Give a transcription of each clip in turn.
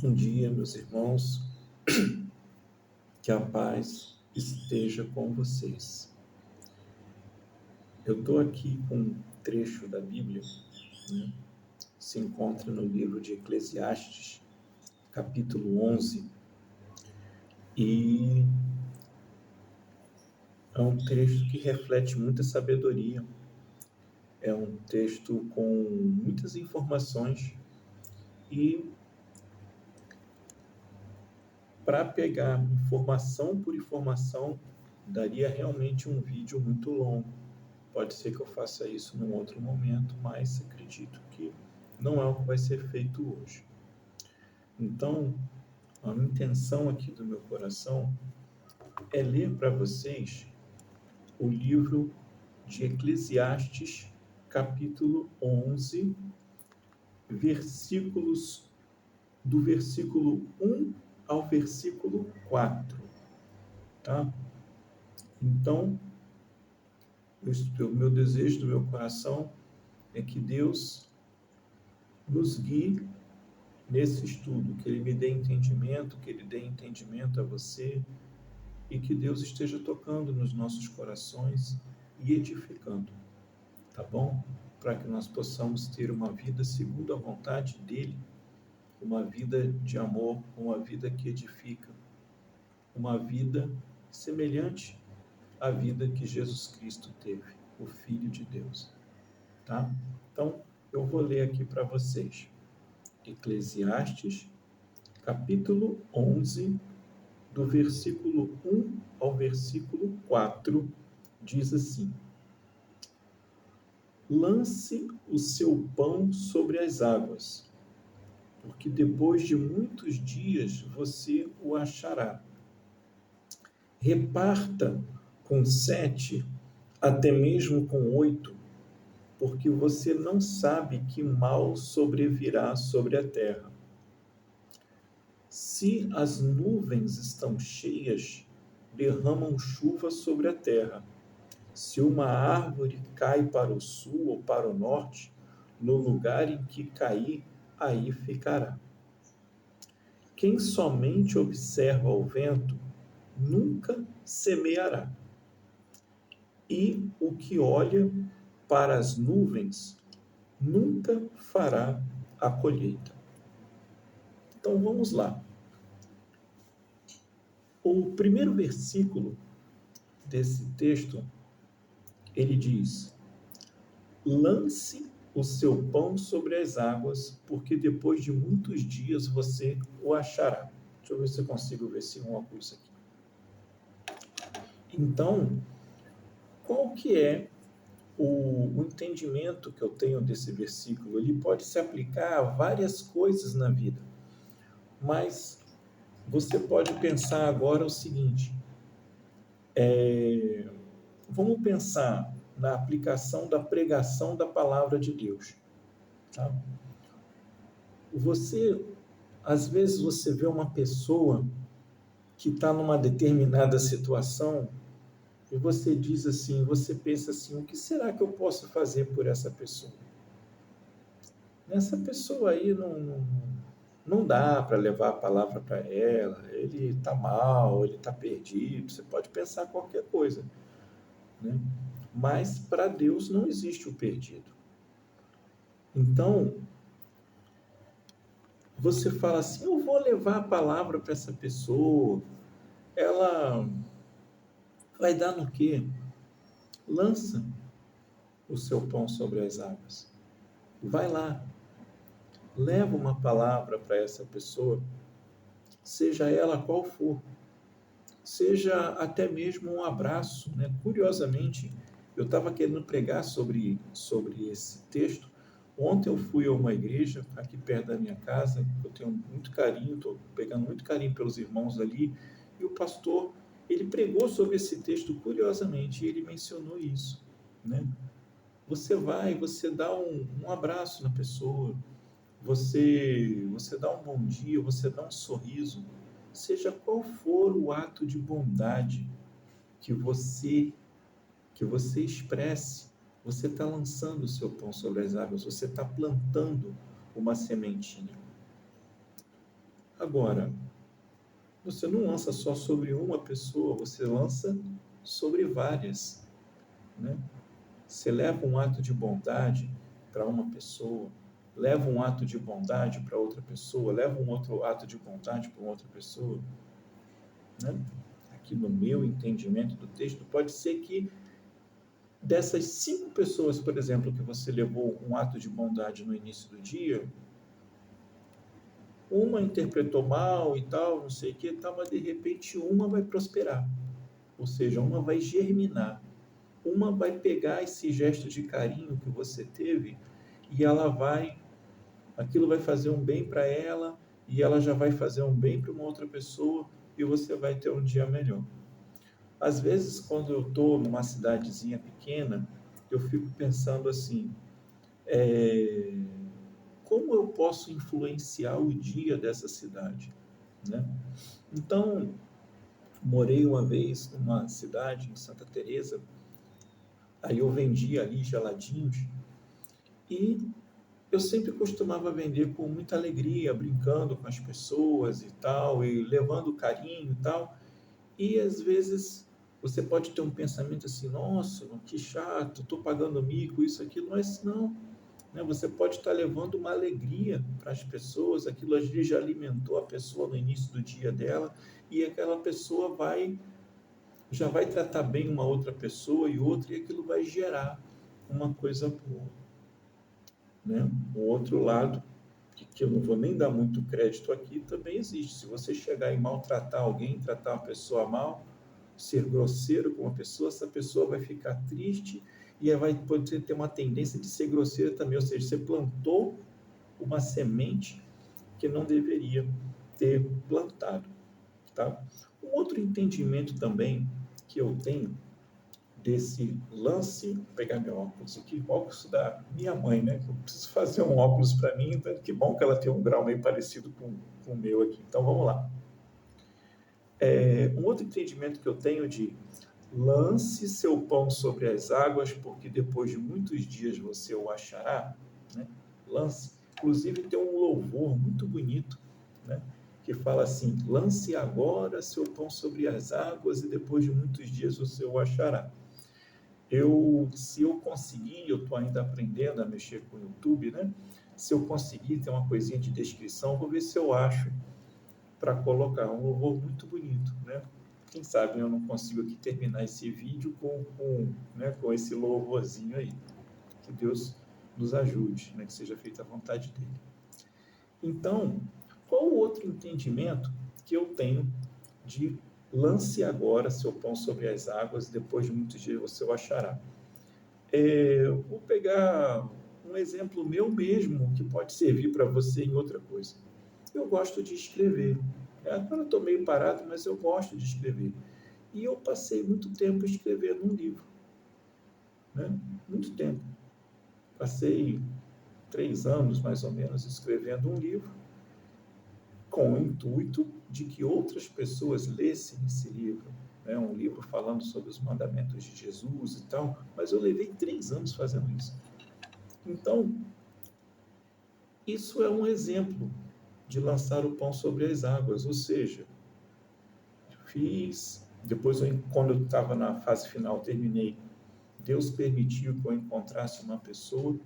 Bom dia, meus irmãos, que a paz esteja com vocês. Eu estou aqui com um trecho da Bíblia, né? Se encontra no livro de Eclesiastes, capítulo 11, e é um texto que reflete muita sabedoria, é um texto com muitas informações e para pegar informação por informação, daria realmente um vídeo muito longo. Pode ser que eu faça isso num outro momento, mas acredito que não é o que vai ser feito hoje. Então, a intenção aqui do meu coração é ler para vocês o livro de Eclesiastes, capítulo 11, do versículo 1 ao versículo 4, tá? Então, o meu desejo do meu coração é que Deus nos guie nesse estudo, que Ele me dê entendimento, que Ele dê entendimento a você e que Deus esteja tocando nos nossos corações e edificando, tá bom? Para que nós possamos ter uma vida segundo a vontade dEle, uma vida de amor, uma vida que edifica, uma vida semelhante à vida que Jesus Cristo teve, o Filho de Deus, tá? Então, eu vou ler aqui para vocês. Eclesiastes, capítulo 11, do versículo 1 ao versículo 4, diz assim: Lance o seu pão sobre as águas, porque depois de muitos dias você o achará. Reparta com 7, até mesmo com 8, porque você não sabe que mal sobrevirá sobre a terra. Se as nuvens estão cheias, derramam chuva sobre a terra. Se uma árvore cai para o sul ou para o norte, no lugar em que cair, aí ficará. Quem somente observa o vento, nunca semeará. E o que olha para as nuvens, nunca fará a colheita. Então vamos lá. O primeiro versículo desse texto, ele diz: lance o seu pão sobre as águas, porque depois de muitos dias você o achará. Deixa eu ver se eu consigo ver esse óculos aqui. Então, qual que é o entendimento que eu tenho desse versículo? Ele pode se aplicar a várias coisas na vida, mas você pode pensar agora o seguinte: vamos pensar na aplicação da pregação da palavra de Deus, tá? Às vezes você vê uma pessoa que está numa determinada situação e você diz assim, você pensa assim, o que será que eu posso fazer por essa pessoa? Essa pessoa aí não dá para levar a palavra para ela, ele está mal, ele está perdido, você pode pensar qualquer coisa, né? Mas para Deus não existe o perdido. Então, você fala assim, eu vou levar a palavra para essa pessoa, ela vai dar no quê? Lança o seu pão sobre as águas. Vai lá, leva uma palavra para essa pessoa, seja ela qual for. Seja até mesmo um abraço, né? Curiosamente, eu estava querendo pregar sobre esse texto. Ontem eu fui a uma igreja aqui perto da minha casa, eu tenho muito carinho, estou pegando muito carinho pelos irmãos ali, e o pastor, ele pregou sobre esse texto curiosamente, e ele mencionou isso, né? Você dá um abraço na pessoa, você dá um bom dia, você dá um sorriso, seja qual for o ato de bondade que você expresse, você está lançando o seu pão sobre as águas, você está plantando uma sementinha. Agora, você não lança só sobre uma pessoa, você lança sobre várias, né? Você leva um ato de bondade para uma pessoa, leva um ato de bondade para outra pessoa, leva um outro ato de bondade para outra pessoa, né? Aqui no meu entendimento do texto, pode ser que dessas 5 pessoas, por exemplo, que você levou um ato de bondade no início do dia, uma interpretou mal e tal, não sei o que, tal, mas de repente uma vai prosperar, ou seja, uma vai germinar, uma vai pegar esse gesto de carinho que você teve e aquilo vai fazer um bem para ela e ela já vai fazer um bem para uma outra pessoa e você vai ter um dia melhor. Às vezes, quando eu estou numa cidadezinha pequena, eu fico pensando assim, como eu posso influenciar o dia dessa cidade, né? Então, morei uma vez numa cidade em Santa Teresa, aí eu vendia ali geladinhos e eu sempre costumava vender com muita alegria, brincando com as pessoas e tal, e levando carinho e tal. E às vezes você pode ter um pensamento assim, nossa, que chato, estou pagando mico, isso, aquilo, mas não. Né? Você pode estar levando uma alegria para as pessoas, aquilo ali já alimentou a pessoa no início do dia dela, e aquela pessoa já vai tratar bem uma outra pessoa e outra, e aquilo vai gerar uma coisa boa. Né? O outro lado, que eu não vou nem dar muito crédito aqui, também existe. Se você chegar e maltratar alguém, tratar uma pessoa mal, ser grosseiro com uma pessoa, essa pessoa vai ficar triste e vai poder ter uma tendência de ser grosseira também, ou seja, você plantou uma semente que não deveria ter plantado, tá? Um outro entendimento também que eu tenho desse lance, vou pegar meu óculos aqui, o óculos da minha mãe, né? Eu preciso fazer um óculos para mim, então que bom que ela tem um grau meio parecido com o meu aqui. Então vamos lá. Um outro entendimento que eu tenho de lance seu pão sobre as águas, porque depois de muitos dias você o achará, né? Lance. Inclusive tem um louvor muito bonito, né? Que fala assim: lance agora seu pão sobre as águas e depois de muitos dias você o achará. Se eu conseguir, eu estou ainda aprendendo a mexer com o YouTube, né? Se eu conseguir ter uma coisinha de descrição, vou ver se eu acho para colocar um louvor muito bonito, né? Quem sabe eu não consigo aqui terminar esse vídeo com esse louvorzinho aí. Que Deus nos ajude, né? Que seja feita a vontade dele. Então, qual o outro entendimento que eu tenho de lance agora seu pão sobre as águas, depois de muitos dias você o achará? Vou pegar um exemplo meu mesmo, que pode servir para você em outra coisa. Eu gosto de escrever. Agora estou meio parado, mas eu gosto de escrever. E eu passei muito tempo escrevendo um livro. Né? Muito tempo. Passei 3 anos, mais ou menos, escrevendo um livro, com o intuito de que outras pessoas lessem esse livro. Um livro falando sobre os mandamentos de Jesus e tal, mas eu levei 3 anos fazendo isso. Então, isso é um exemplo de lançar o pão sobre as águas, ou seja, depois quando eu estava na fase final, terminei, Deus permitiu que eu encontrasse uma pessoa,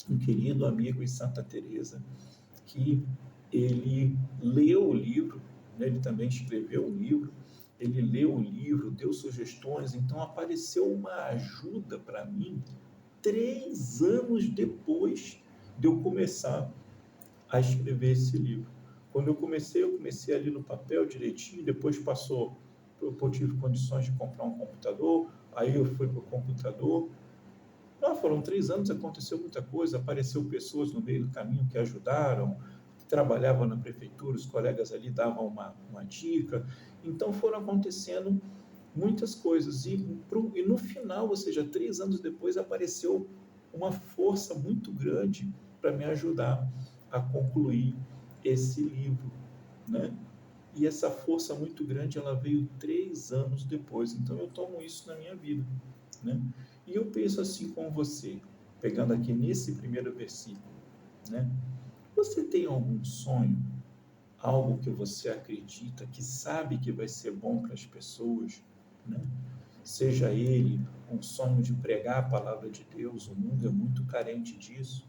um querido amigo em Santa Teresa, que ele leu o livro, né, ele também escreveu um livro, ele leu o livro, deu sugestões, então apareceu uma ajuda para mim 3 anos depois de eu começar a escrever esse livro. Quando eu comecei ali no papel direitinho, depois eu tive condições de comprar um computador, aí eu fui para o computador. Foram 3 anos, aconteceu muita coisa, apareceu pessoas no meio do caminho que ajudaram, que trabalhavam na prefeitura, os colegas ali davam uma dica, então foram acontecendo muitas coisas, e no final, ou seja, 3 anos depois, apareceu uma força muito grande para me ajudar a concluir esse livro, né? E essa força muito grande, ela veio 3 anos depois. Então, eu tomo isso na minha vida, né? E eu penso assim com você, pegando aqui nesse primeiro versículo, né? Você tem algum sonho, algo que você acredita, que sabe que vai ser bom para as pessoas, né? Seja ele um sonho de pregar a palavra de Deus, o mundo é muito carente disso.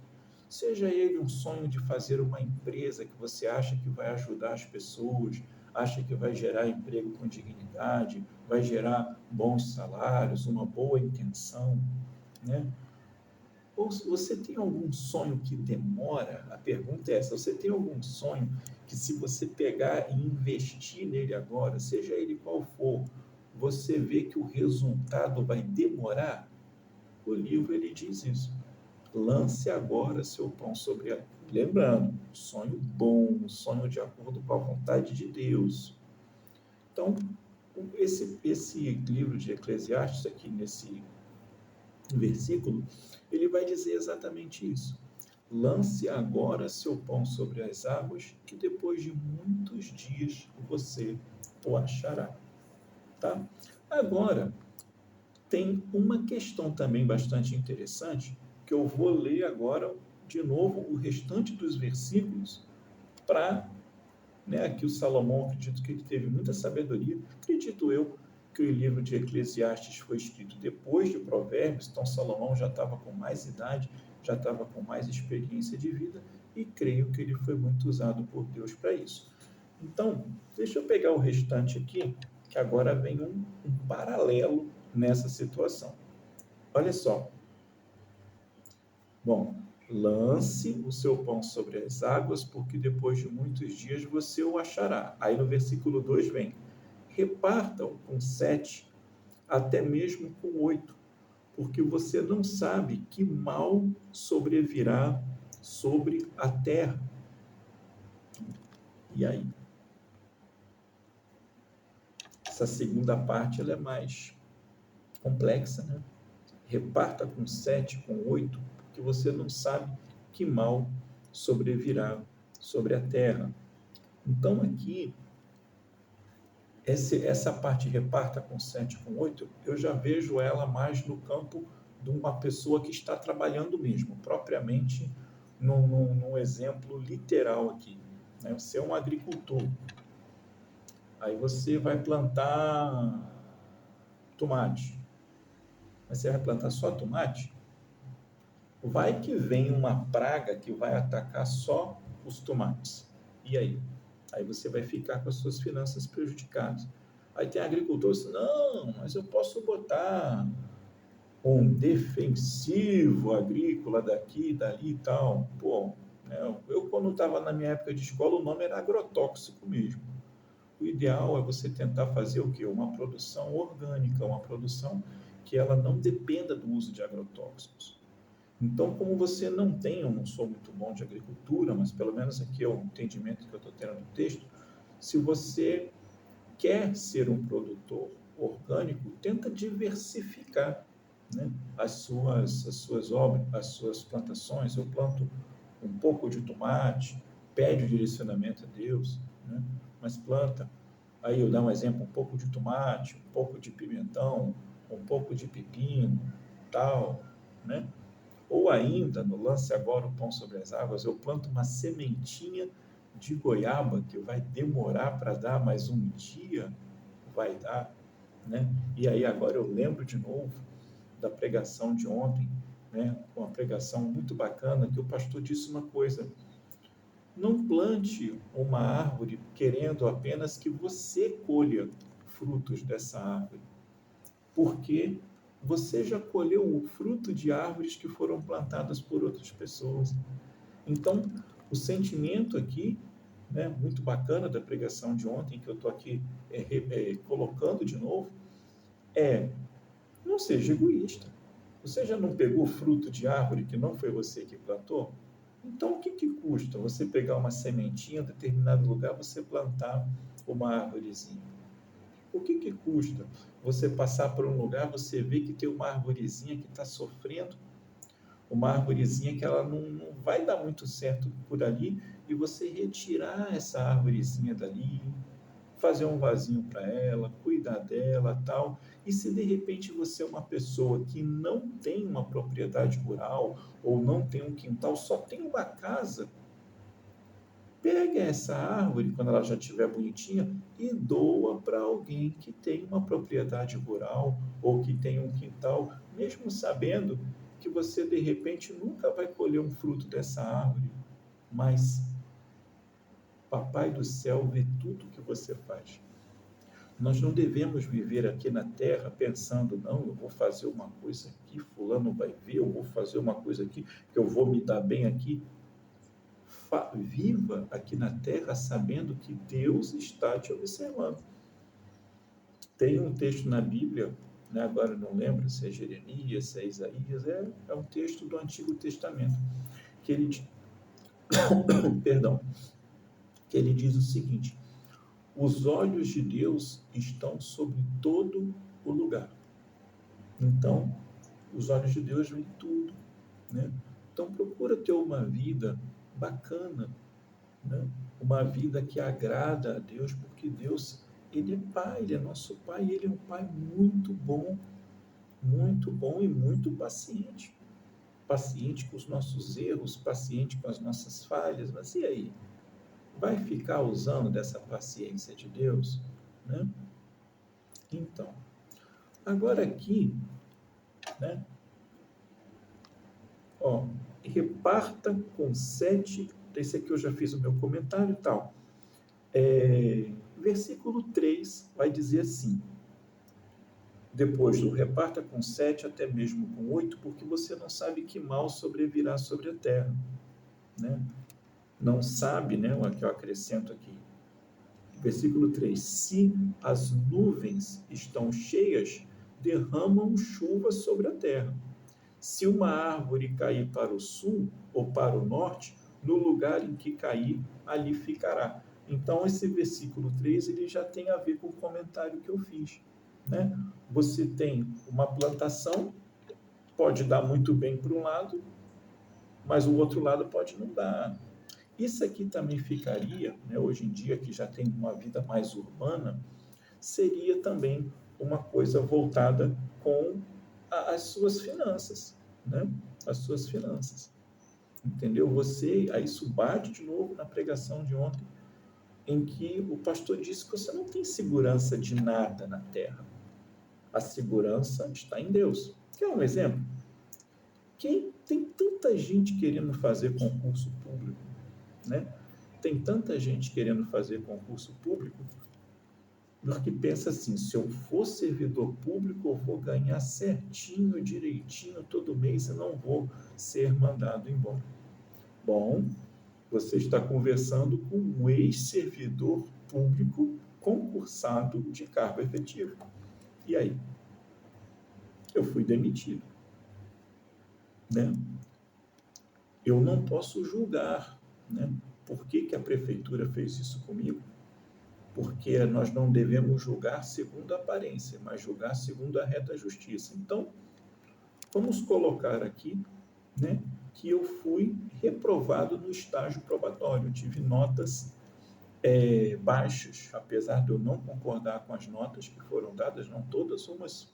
Seja ele um sonho de fazer uma empresa que você acha que vai ajudar as pessoas, acha que vai gerar emprego com dignidade, vai gerar bons salários, uma boa intenção, né? Ou se você tem algum sonho que demora, a pergunta é essa, você tem algum sonho que se você pegar e investir nele agora, seja ele qual for, você vê que o resultado vai demorar? O livro ele diz isso. Lance agora seu pão sobre a... Lembrando, sonho bom, sonho de acordo com a vontade de Deus. Então, esse livro de Eclesiastes, aqui nesse versículo, ele vai dizer exatamente isso. Lance agora seu pão sobre as águas, que depois de muitos dias você o achará. Tá? Agora, tem uma questão também bastante interessante, que eu vou ler agora de novo o restante dos versículos para, né, aqui o Salomão, acredito que ele teve muita sabedoria, acredito eu que o livro de Eclesiastes foi escrito depois de Provérbios, então Salomão já estava com mais idade, já estava com mais experiência de vida, e creio que ele foi muito usado por Deus para isso. Então, deixa eu pegar o restante aqui, que agora vem um paralelo nessa situação. Olha só. Bom, lance o seu pão sobre as águas, porque depois de muitos dias você o achará. Aí no versículo 2 vem: reparta-o com 7, até mesmo com 8, porque você não sabe que mal sobrevirá sobre a terra. E aí? Essa segunda parte ela é mais complexa, né? Reparta com 7, com 8, porque você não sabe que mal sobrevirá sobre a terra. Então, aqui, essa parte reparta com 7, com 8, eu já vejo ela mais no campo de uma pessoa que está trabalhando mesmo, propriamente num exemplo literal aqui. Né? Você é um agricultor, aí você vai plantar tomate. Mas você vai plantar só tomate? Vai que vem uma praga que vai atacar só os tomates. E aí? Aí você vai ficar com as suas finanças prejudicadas. Aí tem agricultor que diz, não, mas eu posso botar um defensivo agrícola daqui, dali e tal. Pô, né, eu quando estava na minha época de escola, o nome era agrotóxico mesmo. O ideal é você tentar fazer o quê? Uma produção orgânica, uma produção que ela não dependa do uso de agrotóxicos. Então, como você não tem, eu não sou muito bom de agricultura, mas pelo menos aqui é o entendimento que eu estou tendo do texto, se você quer ser um produtor orgânico, tenta diversificar, né, as suas obras, as suas plantações. Eu planto um pouco de tomate, pede o direcionamento a Deus, né, mas planta. Aí eu dar um exemplo, um pouco de tomate, um pouco de pimentão, um pouco de pepino, tal, né? Ou ainda, no lance agora o pão sobre as águas, eu planto uma sementinha de goiaba que vai demorar para dar, mas um dia vai dar, né? E aí agora eu lembro de novo da pregação de ontem, né? Uma pregação muito bacana que o pastor disse uma coisa: não plante uma árvore querendo apenas que você colha frutos dessa árvore, porque você já colheu o fruto de árvores que foram plantadas por outras pessoas. Então, o sentimento aqui, né, muito bacana da pregação de ontem, que eu estou aqui colocando de novo, é: não seja egoísta. Você já não pegou fruto de árvore que não foi você que plantou? Então, o que custa você pegar uma sementinha em determinado lugar, você plantar uma árvorezinha? O que custa você passar por um lugar, você vê que tem uma arvorezinha que está sofrendo, uma arvorezinha que ela não vai dar muito certo por ali, e você retirar essa arvorezinha dali, fazer um vasinho para ela, cuidar dela, tal. E se de repente você é uma pessoa que não tem uma propriedade rural ou não tem um quintal, só tem uma casa, pega essa árvore, quando ela já estiver bonitinha, e doa para alguém que tem uma propriedade rural ou que tem um quintal, mesmo sabendo que você, de repente, nunca vai colher um fruto dessa árvore, mas Papai do céu vê tudo que você faz. Nós não devemos viver aqui na terra pensando, não, eu vou fazer uma coisa aqui, fulano vai ver, eu vou fazer uma coisa aqui, que eu vou me dar bem aqui. Viva aqui na terra sabendo que Deus está te observando. Tem um texto na Bíblia, né, agora eu não lembro se é Jeremias, se é Isaías, é um texto do Antigo Testamento, que ele, perdão, que ele diz o seguinte: os olhos de Deus estão sobre todo o lugar. Então, os olhos de Deus veem tudo, né? Então, procura ter uma vida bacana, né? Uma vida que agrada a Deus, porque Deus, Ele é Pai, Ele é nosso Pai, e Ele é um Pai muito bom e muito paciente. Paciente com os nossos erros, paciente com as nossas falhas, mas e aí? Vai ficar usando dessa paciência de Deus, né? Então, agora aqui, né? Ó, reparta com 7. Esse aqui eu já fiz o meu comentário e tal. Versículo 3 vai dizer assim: depois do reparta com 7, até mesmo com 8, porque você não sabe que mal sobrevirá sobre a terra, né? Não sabe, né? O que eu acrescento aqui. Versículo 3: se as nuvens estão cheias, derramam chuva sobre a terra. Se uma árvore cair para o sul ou para o norte, no lugar em que cair, ali ficará. Então, esse versículo 3, ele já tem a ver com o comentário que eu fiz, né? Você tem uma plantação, pode dar muito bem para um lado, mas o outro lado pode não dar. Isso aqui também ficaria, né, hoje em dia, que já tem uma vida mais urbana, seria também uma coisa voltada com as suas finanças, né? As suas finanças. Entendeu? Aí isso bate de novo na pregação de ontem, em que o pastor disse que você não tem segurança de nada na terra. A segurança está em Deus. Quer um exemplo? Quem tem tanta gente querendo fazer concurso público, né? Tem tanta gente querendo fazer concurso público, porque pensa assim: se eu for servidor público, eu vou ganhar certinho, direitinho, todo mês e não vou ser mandado embora. Bom, você está conversando com um ex-servidor público concursado de cargo efetivo. E aí? Eu fui demitido, né? Eu não posso julgar, né? Por que a prefeitura fez isso comigo? Porque nós não devemos julgar segundo a aparência, mas julgar segundo a reta justiça. Então, vamos colocar aqui, né, que eu fui reprovado no estágio probatório. Eu tive notas baixas, apesar de eu não concordar com as notas que foram dadas, não todas, umas